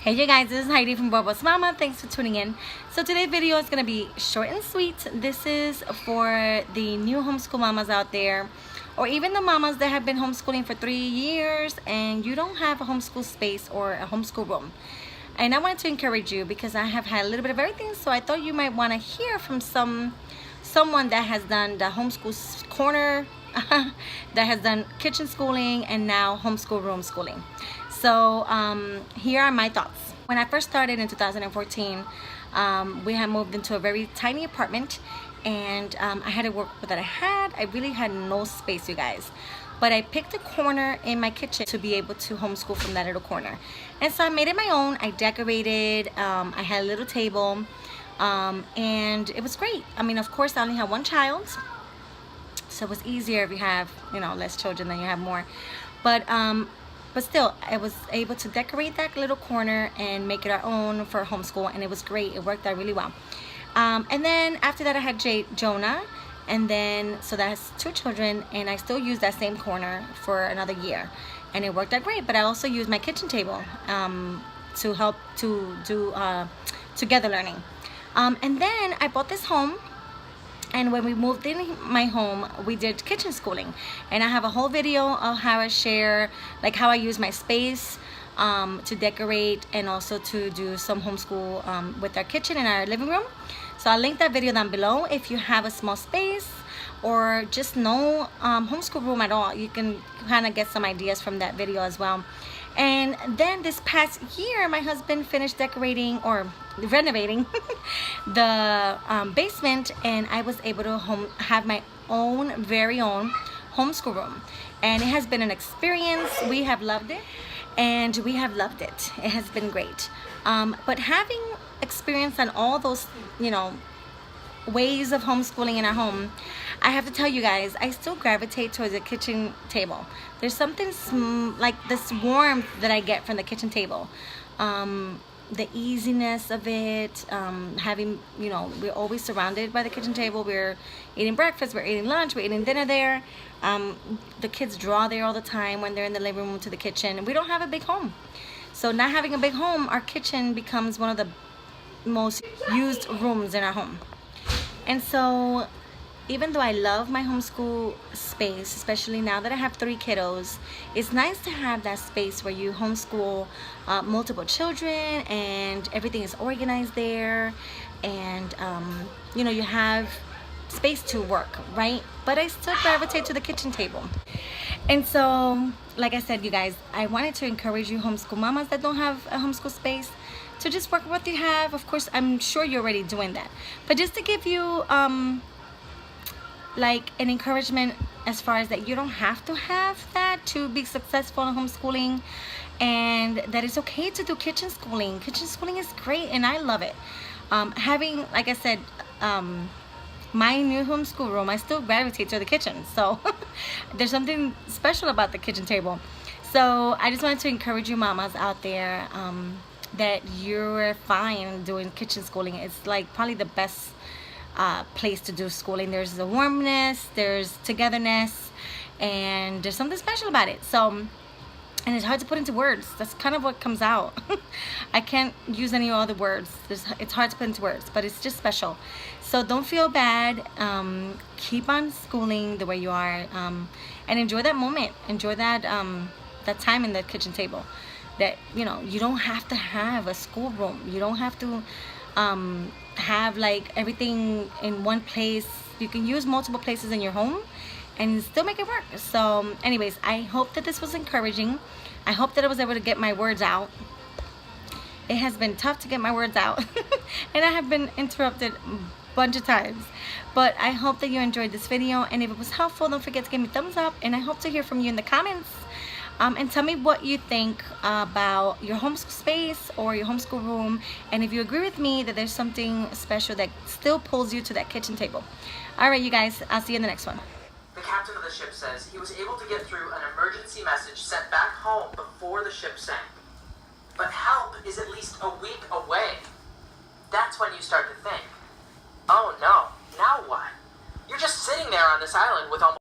Hey you guys, this is Heidi from Mama. Thanks for tuning in. So today's video is going to be short and sweet. This is for the new homeschool mamas out there, or even the mamas that have been homeschooling for 3 years and you don't have a homeschool space or a homeschool room. And I wanted to encourage you because I have had a little bit of everything, so I thought you might want to hear from someone that has done the homeschool corner, that has done kitchen schooling, and now homeschool room schooling. So here are my thoughts. When I first started in 2014, we had moved into a very tiny apartment, and I had to work with what I had. I really had no space, you guys. But I picked a corner in my kitchen to be able to homeschool from that little corner. And so I made it my own. I decorated, I had a little table, and it was great. I mean, of course, I only had one child, so it was easier if you have, less children than you have more. But still, I was able to decorate that little corner and make it our own for homeschool, and it was great. It worked out really well. And then after that, I had Jonah, and then so that's 2 children, and I still use that same corner for another year, and it worked out great. But I also used my kitchen table to help to do together learning. And then I bought this home. And when we moved in my home, we did kitchen schooling. And I have a whole video of how I share, like how I use my space to decorate and also to do some homeschool with our kitchen in our living room. So I'll link that video down below. If you have a small space or just no homeschool room at all, you can kind of get some ideas from that video as well. And then this past year, my husband finished decorating or renovating the basement, and I was able to have my own very own homeschool room. And it has been an experience. We have loved it, and we have loved it. It has been great. But having experience on all those, ways of homeschooling in our home, I have to tell you guys, I still gravitate towards the kitchen table. There's something like this warmth that I get from the kitchen table. The easiness of it, having, we're always surrounded by the kitchen table. We're eating breakfast, we're eating lunch, we're eating dinner there. The kids draw there all the time when they're in the living room to the kitchen. We don't have a big home. So not having a big home, our kitchen becomes one of the most used rooms in our home. And so even though I love my homeschool space, especially now that I have 3 kiddos, it's nice to have that space where you homeschool multiple children and everything is organized there, and you have space to work, right? But I still gravitate to the kitchen table. And so, like I said, you guys, I wanted to encourage you homeschool mamas that don't have a homeschool space to just work with what you have. Of course, I'm sure you're already doing that, but just to give you like an encouragement as far as that you don't have to have that to be successful in homeschooling, and that it's okay to do kitchen schooling. Kitchen schooling is great, and I love it. Having, like I said, my new homeschool room, I still gravitate to the kitchen. So there's something special about the kitchen table. So I just wanted to encourage you mamas out there that you're fine doing kitchen schooling. It's like probably the best place to do schooling. There's a warmness, there's togetherness, and there's something special about it. So, and it's hard to put into words. That's kind of what comes out. I can't use any other words. It's hard to put into words, but it's just special. So don't feel bad. Keep on schooling the way you are, and enjoy that moment. Enjoy that that time in the kitchen table. That you don't have to have a schoolroom. You don't have to have like everything in one place. You can use multiple places in your home and still make it work. So anyways, I hope that this was encouraging. I hope that I was able to get my words out. It has been tough to get my words out and I have been interrupted a bunch of times, but I hope that you enjoyed this video, and if it was helpful, don't forget to give me a thumbs up, and I hope to hear from you in the comments. And tell me what you think about your homeschool space or your homeschool room, and if you agree with me that there's something special that still pulls you to that kitchen table. Alright you guys, I'll see you in the next one. The captain of the ship says he was able to get through an emergency message sent back home before the ship sank. But help is at least a week away. That's when you start to think, oh no, now what? You're just sitting there on this island with almost